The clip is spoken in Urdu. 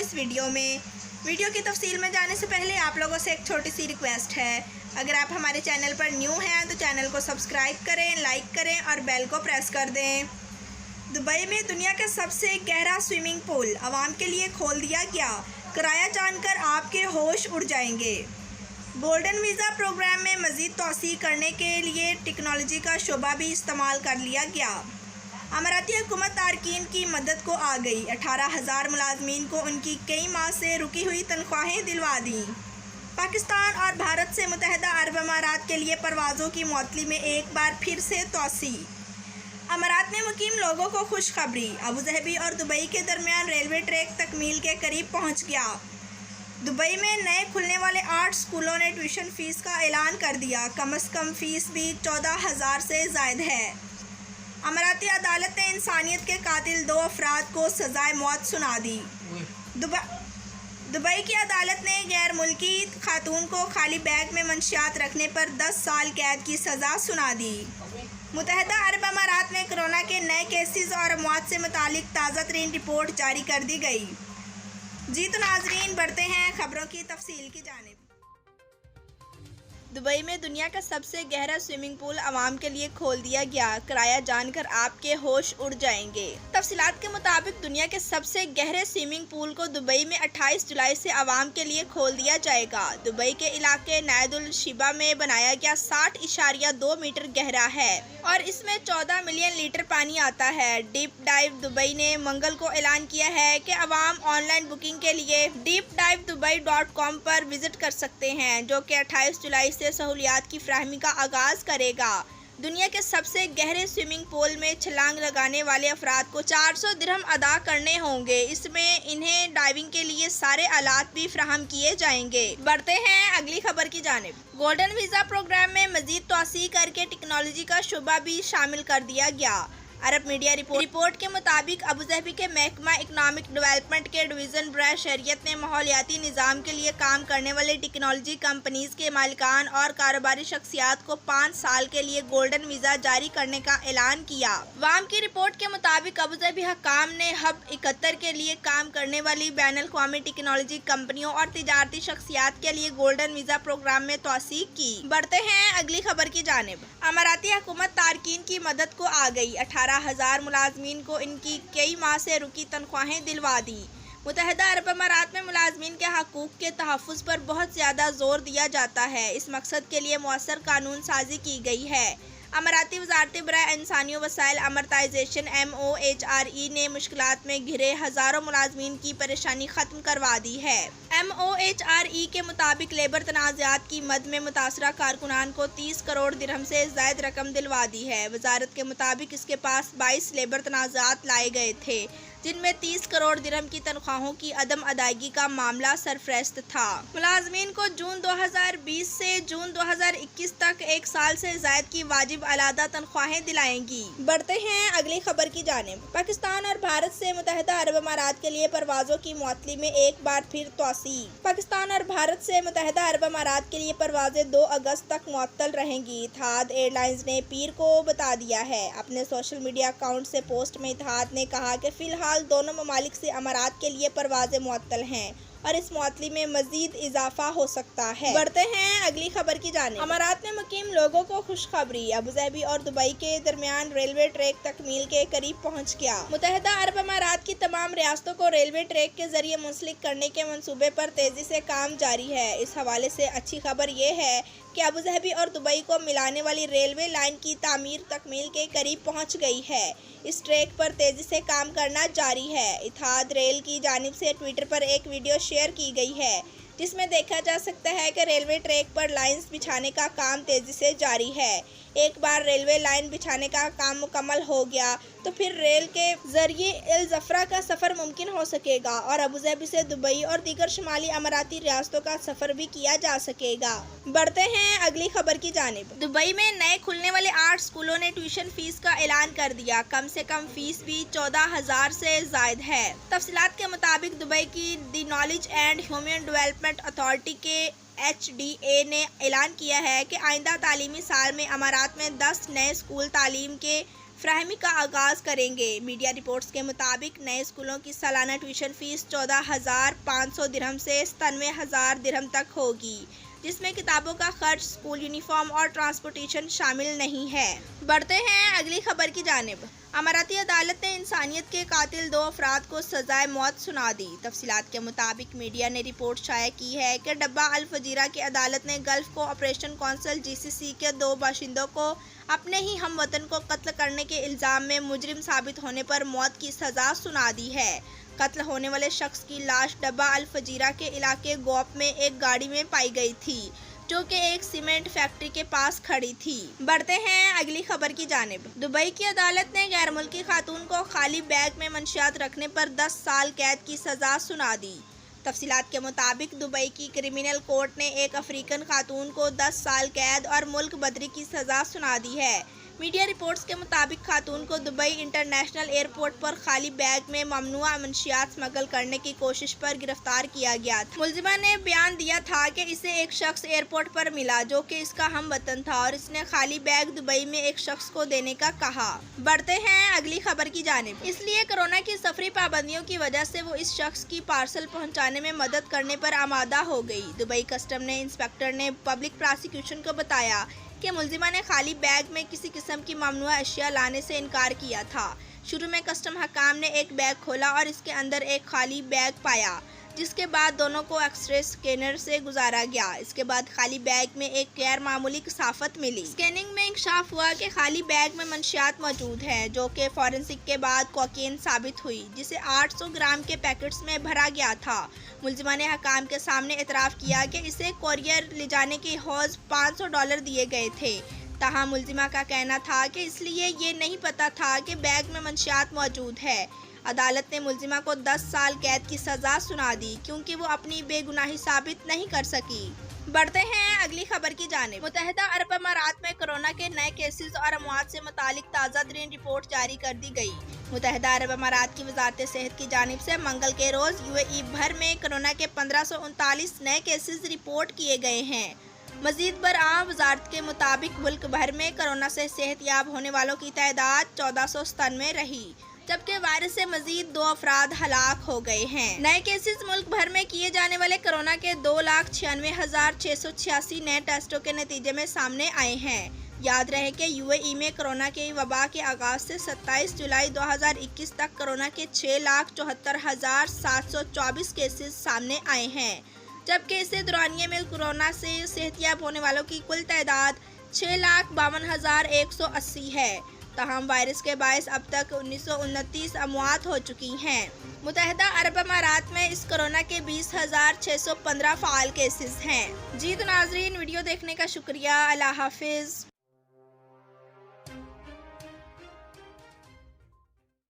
اس ویڈیو کی تفصیل میں جانے سے پہلے آپ لوگوں سے ایک چھوٹی سی ریکویسٹ ہے. اگر آپ ہمارے چینل پر نیو ہیں تو چینل کو سبسکرائب کریں، لائک کریں اور بیل کو پریس کر دیں. دبئی میں دنیا کا سب سے گہرا سوئمنگ پول عوام کے لیے کھول دیا گیا. کرایہ جان کر آپ کے ہوش اڑ جائیں گے. گولڈن ویزا پروگرام میں مزید توسیع کرنے کے لیے ٹیکنالوجی کا شعبہ بھی استعمال کر لیا گیا. اماراتی حکومت تارکین کی مدد کو آ گئی. 18,000 ملازمین کو ان کی کئی ماہ سے رکی ہوئی تنخواہیں دلوا دیں. پاکستان اور بھارت سے متحدہ عرب امارات کے لیے پروازوں کی معطلی میں ایک بار پھر سے توسیع. امارات میں مقیم لوگوں کو خوشخبری. ابوظہبی اور دبئی کے درمیان ریلوے ٹریک تکمیل کے قریب پہنچ گیا. دبئی میں نئے کھلنے والے 8 اسکولوں نے ٹیوشن فیس کا اعلان کر دیا. کم از کم فیس بھی 14,000 سے زائد ہے. اماراتی عدالت نے انسانیت کے قاتل 2 افراد کو سزائے موت سنا دی. دبئی کی عدالت نے غیر ملکی خاتون کو خالی بیگ میں منشیات رکھنے پر 10 سال قید کی سزا سنا دی. متحدہ عرب امارات میں کورونا کے نئے کیسز اور اموات سے متعلق تازہ ترین رپورٹ جاری کر دی گئی. جی تو ناظرین، بڑھتے ہیں خبروں کی تفصیل کی جانب. دبئی میں دنیا کا سب سے گہرا سوئمنگ پول عوام کے لیے کھول دیا گیا. کرایہ جان کر آپ کے ہوش اڑ جائیں گے. تفصیلات کے مطابق دنیا کے سب سے گہرے سوئمنگ پول کو دبئی میں 28 جولائی سے عوام کے لیے کھول دیا جائے گا. دبئی کے علاقے نائد الشیبہ میں بنایا گیا 60.2 میٹر گہرا ہے اور اس میں 14 ملین لیٹر پانی آتا ہے. ڈیپ ڈائیو دبئی نے منگل کو اعلان کیا ہے کہ عوام آن لائن بکنگ کے لیے deepdivedubai.com پر وزٹ کر سکتے ہیں، جو کہ 28 جولائی سے سہولیات کی فراہمی کا آغاز کرے گا. دنیا کے سب سے گہرے سوئمنگ پول میں چھلانگ لگانے والے افراد کو 400 درہم ادا کرنے ہوں گے. اس میں انہیں ڈائیونگ کے لیے سارے آلات بھی فراہم کیے جائیں گے. بڑھتے ہیں اگلی خبر کی جانب. گولڈن ویزا پروگرام میں مزید توسیع کر کے ٹیکنالوجی کا شعبہ بھی شامل کر دیا گیا. عرب میڈیا رپورٹ کے مطابق ابوظہبی کے محکمہ اکنامک ڈیولپمنٹ کے ڈویژن برائے شہریت نے ماحولیاتی نظام کے لیے کام کرنے والے ٹیکنالوجی کمپنیز کے مالکان اور کاروباری شخصیات کو 5 سال کے لیے گولڈن ویزا جاری کرنے کا اعلان کیا. وام کی رپورٹ کے مطابق ابوظہبی حکام نے ہب 71 کے لیے کام کرنے والی بین الاقوامی ٹیکنالوجی کمپنیوں اور تجارتی شخصیات کے لیے گولڈن ویزا پروگرام میں توسیع کی. بڑھتے ہیں اگلی خبر کی جانب. اماراتی حکومت تارکین کی مدد کو آ گئی. 18,000 ملازمین کو ان کی کئی ماہ سے رکی تنخواہیں دلوا دیں. متحدہ عرب امارات میں ملازمین کے حقوق کے تحفظ پر بہت زیادہ زور دیا جاتا ہے. اس مقصد کے لیے مؤثر قانون سازی کی گئی ہے. اماراتی وزارت برائے انسانی وسائل امرتائزیشن MOHRE نے مشکلات میں گھرے ہزاروں ملازمین کی پریشانی ختم کروا دی ہے. MOHRE کے مطابق لیبر تنازعات کی مد میں متاثرہ کارکنان کو 30 کروڑ درہم سے زائد رقم دلوا دی ہے. وزارت کے مطابق اس کے پاس 22 لیبر تنازعات لائے گئے تھے، جن میں 30 کروڑ درہم کی تنخواہوں کی عدم ادائیگی کا معاملہ سرفہرست تھا. ملازمین کو جون 2020 سے جون 2021 تک 1 سال سے زائد کی واجب علیحدہ تنخواہیں دلائیں گی. بڑھتے ہیں اگلی خبر کی جانب. پاکستان اور بھارت سے متحدہ عرب امارات کے لیے پروازوں کی معطلی میں ایک بار پھر توسیع. پاکستان اور بھارت سے متحدہ عرب امارات کے لیے پروازیں 2 اگست تک معطل رہیں گی. اتحاد ایئر لائنز نے پیر کو بتا دیا ہے. اپنے سوشل میڈیا اکاؤنٹ سے پوسٹ میں اتحاد نے کہا کہ فی الحال دونوں ممالک سے امارات کے لیے پروازیں معطل ہیں اور اس معطلی میں مزید اضافہ ہو سکتا ہے. بڑھتے ہیں اگلی خبر کی جانب. امارات میں مقیم لوگوں کو خوشخبری. ابوظہبی اور دبئی کے درمیان ریلوے ٹریک تکمیل کے قریب پہنچ گیا. متحدہ عرب امارات کی تمام ریاستوں کو ریلوے ٹریک کے ذریعے منسلک کرنے کے منصوبے پر تیزی سے کام جاری ہے. اس حوالے سے اچھی خبر یہ ہے کہ ابوظہبی اور دبئی کو ملانے والی ریلوے لائن کی تعمیر تکمیل کے قریب پہنچ گئی ہے. اس ٹریک پر تیزی سے کام کرنا جاری ہے. اتحاد ریل کی جانب سے ٹویٹر پر ایک ویڈیو شیئر کی گئی ہے، جس میں دیکھا جا سکتا ہے کہ ریلوے ٹریک پر لائنز بچھانے کا کام تیزی سے جاری ہے. ایک بار ریلوے لائن بچھانے کا کام مکمل ہو گیا تو پھر ریل کے ذریعے الزفرا کا سفر ممکن ہو سکے گا اور ابوظہبی سے دبئی اور دیگر شمالی اماراتی ریاستوں کا سفر بھی کیا جا سکے گا. بڑھتے ہیں اگلی خبر کی جانب. دبئی میں نئے کھلنے والے 8 اسکولوں نے ٹیوشن فیس کا اعلان کر دیا. کم سے کم فیس بھی 14,000 سے زائد ہے. تفصیلات کے مطابق دبئی کی the knowledge and human development authority کے HDA نے اعلان کیا ہے کہ آئندہ تعلیمی سال میں امارات میں 10 نئے اسکول تعلیم کے فراہمی کا آغاز کریں گے۔ میڈیا رپورٹس کے مطابق نئے اسکولوں کی سالانہ ٹیوشن فیس 14,500 درہم سے 97,000 درہم تک ہوگی، جس میں کتابوں کا خرچ، اسکول یونیفارم اور ٹرانسپورٹیشن شامل نہیں ہے۔ بڑھتے ہیں اگلی خبر کی جانب۔ اماراتی عدالت نے انسانیت کے قاتل 2 افراد کو سزائے موت سنا دی۔ تفصیلات کے مطابق میڈیا نے رپورٹ شائع کی ہے کہ ڈبہ الفجیرہ کی عدالت نے گلف کو آپریشن کونسل GCC کے 2 باشندوں کو اپنے ہی ہم وطن کو قتل کرنے کے الزام میں مجرم ثابت ہونے پر موت کی سزا سنا دی ہے۔ قتل ہونے والے شخص کی لاش ڈبہ الفجیرہ کے علاقے گوپ میں ایک گاڑی میں پائی گئی تھی، جو کہ ایک سیمنٹ فیکٹری کے پاس کھڑی تھی۔ بڑھتے ہیں اگلی خبر کی جانب۔ دبئی کی عدالت نے غیر ملکی خاتون کو خالی بیگ میں منشیات رکھنے پر 10 سال قید کی سزا سنا دی۔ تفصیلات کے مطابق دبئی کی کرمینل کورٹ نے ایک افریقن خاتون کو 10 سال قید اور ملک بدری کی سزا سنا دی ہے۔ میڈیا رپورٹس کے مطابق خاتون کو دبئی انٹرنیشنل ایئرپورٹ پر خالی بیگ میں ممنوعہ منشیات اسمگل کرنے کی کوشش پر گرفتار کیا گیا تھا۔ ملزمہ نے بیان دیا تھا کہ اسے ایک شخص ایئرپورٹ پر ملا جو کہ اس کا ہم وطن تھا اور اس نے خالی بیگ دبئی میں ایک شخص کو دینے کا کہا۔ بڑھتے ہیں اگلی خبر کی جانب۔ اس لیے کورونا کی سفری پابندیوں کی وجہ سے وہ اس شخص کی پارسل پہنچانے میں مدد کرنے پر آمادہ ہو گئی۔ دبئی کسٹم نے انسپکٹر نے پبلک پراسیکیوشن کو بتایا کہ ملزمہ نے خالی بیگ میں کسی قسم کی ممنوعہ اشیاء لانے سے انکار کیا تھا۔ شروع میں کسٹم حکام نے ایک بیگ کھولا اور اس کے اندر ایک خالی بیگ پایا، جس کے بعد دونوں کو ایکس رے اسکینر سے گزارا گیا۔ اس کے بعد خالی بیگ میں ایک غیر معمولی کثافت ملی۔ اسکیننگ میں انکشاف ہوا کہ خالی بیگ میں منشیات موجود ہیں، جو کہ فورینسک کے بعد کوکین ثابت ہوئی، جسے 800 گرام کے پیکٹس میں بھرا گیا تھا۔ ملزمہ نے حکام کے سامنے اعتراف کیا کہ اسے کوریئر لے جانے کے حوض $500 دیے گئے تھے۔ تاہم ملزمہ کا کہنا تھا کہ اس لیے یہ نہیں پتا تھا کہ بیگ میں منشیات موجود ہے۔ عدالت نے ملزمہ کو 10 سال قید کی سزا سنا دی کیونکہ وہ اپنی بے گناہی ثابت نہیں کر سکی۔ بڑھتے ہیں اگلی خبر کی جانب۔ متحدہ عرب امارات میں کورونا کے نئے کیسز اور اموات سے متعلق تازہ ترین رپورٹ جاری کر دی گئی۔ متحدہ عرب امارات کی وزارت صحت کی جانب سے منگل کے روز UAE بھر میں کورونا کے 1539 نئے کیسز رپورٹ کیے گئے ہیں۔ مزید برآں وزارت کے مطابق ملک بھر میں کورونا سے صحت یاب ہونے والوں کی تعداد 1497 رہی، جبکہ وائرس سے مزید 2 افراد ہلاک ہو گئے ہیں۔ نئے کیسز ملک بھر میں کیے جانے والے کورونا کے 2,96,686 نئے ٹیسٹوں کے نتیجے میں سامنے آئے ہیں۔ یاد رہے کہ UAE میں کورونا کی وبا کے آغاز سے 27 جولائی 2021 تک کورونا کے 6,74,724 کیسز سامنے آئے ہیں، جبکہ اسے دورانیے میں کورونا سے صحت یاب ہونے والوں کی کل تعداد 6,52,180 ہے۔ تاہم وائرس کے باعث اب تک 1929 اموات ہو چکی ہیں۔ متحدہ عرب امارات میں اس کورونا کے 20,615 فعال کیسز ہیں۔ جی تو ناظرین، ویڈیو دیکھنے کا شکریہ۔ اللہ حافظ۔